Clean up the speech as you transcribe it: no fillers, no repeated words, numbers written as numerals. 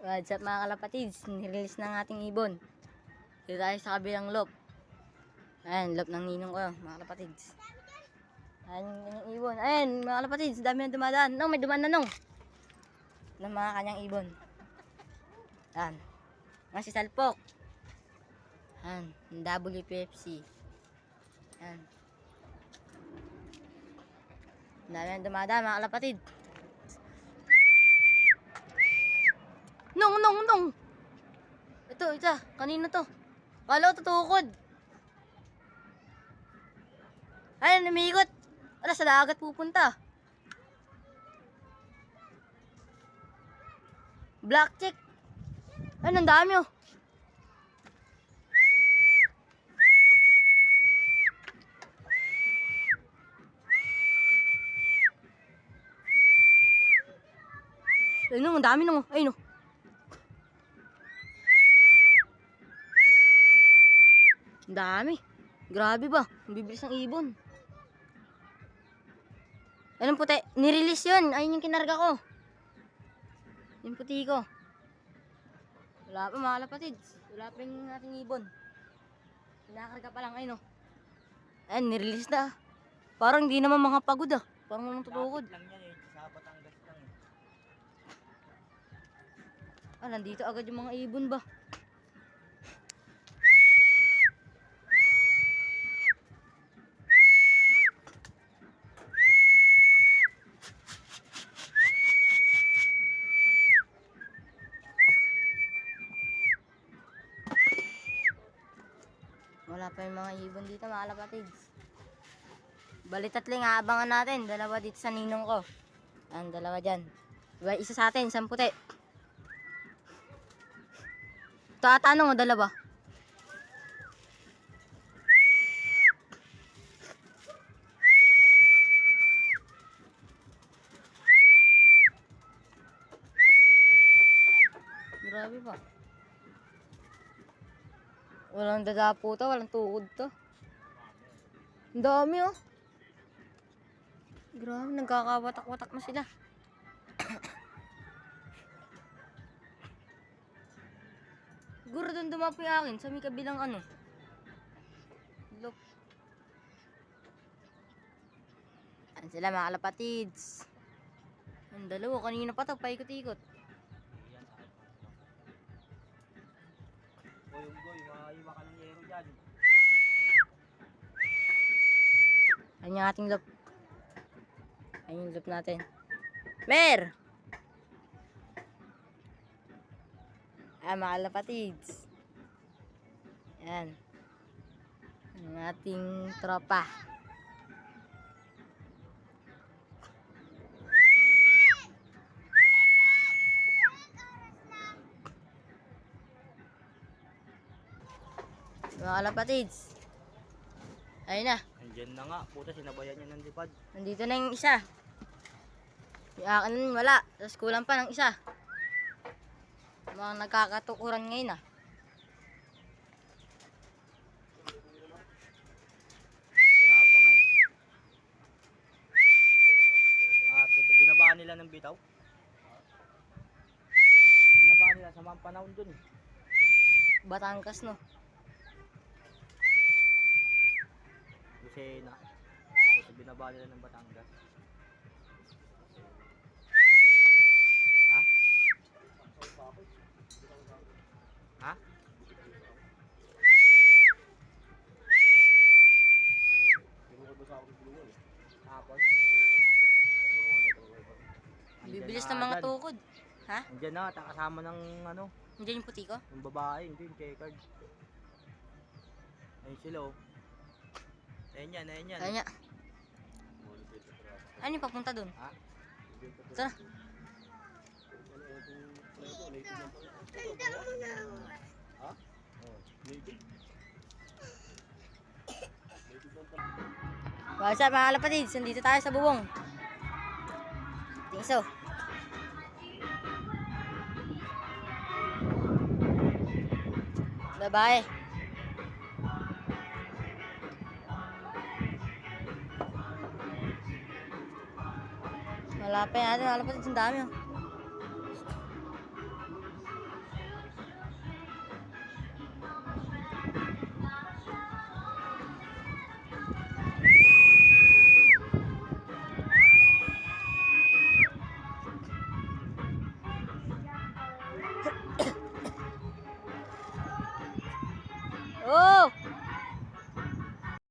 What's up mga kalapatids? Nirelease ng ating ibon. Dito tayo sa kabilang loop. Ayan, loop ng ninong ko mga kalapatids. Ayan yung ibon. Ayan mga kalapatids, dami na dumadaan. Nung may dumaan na nung. Ng mga kanyang ibon. Ayan. Mga si Salpok. Ayan, yung WPFC. Ayan. Dami na dumadaan mga kalapatids. Nung! Ito, isa. Kanino to? Kala ko tutukod. Ayun, umiikot. Wala, sa dagat pupunta. Black chick. Ayun, ang dami oh. Ayun, ang dami nung. Ayun oh. Ang dami. Grabe ba? Ang bibilis ng ibon. Anong puti? Nirelease yun. Ayun yung kinarga ko. Yung puti ko. Wala pa mga kalapatids. Wala pa yung ating ibon. Pinakarga pa lang. Ayun o. Ayun, nirelease na. Parang hindi naman mga pagod ah. Parang naman tutukod. Lang yan eh. Sa Batangas lang eh. Ah, nandito agad yung mga ibon ba? Wala pa yung mga ibon dito mga kalapatids. Bali tatling aabangan natin. Dalawa dito sa ninong ko. Ang dalawa dyan. Isa sa atin, isang puti. Ito ata nung o dalawa. Grabe pa. Walang dadapo to, walang tuhod to. Ang dami oh. Grabe, nagkakawatak-watak na sila. Siguro doon dumapo yung akin sa may kabilang ano. Look. Ayan sila mga kalapatids. Ang dalawa, kanina pa to, paikot-ikot. Goy, maiwa ka ng yero dyan. Ayan yung ating loop. Ayan yung loop natin. Mer! Ayan mga kalapatids. Ayan. Ang ating tropa. Mga kalapatids. Ayun na. Andyan na nga. Puta, sinabayan niya ng lipad. Nandito na yung isa. Yung akin wala. Tapos kulang pa ng isa. Mga nagkakatukuran ngayon ah. Pinapa nga eh. Binabaan nila ng bitaw. Binabaan nila sa mga panahon dun eh. Batangas no. Lucena. Puta, binabaan nila ng Batangas. Ha? Ha? Hapon? Bibilis ng mga tukod. Ha? Andiyan na, kasama ng ano, Nandiyan yung puti ko? yung babae, hindi yung checkered. Ayun sila oh. Ayun yan. Ayun nga. Ano yung papunta dun? Ha? Tara. Ha? What's up mga kalapatids? Nandito tayo sa bubong. Tingso. Babae. Wala pa yan. Wala pa. Ang dami oh.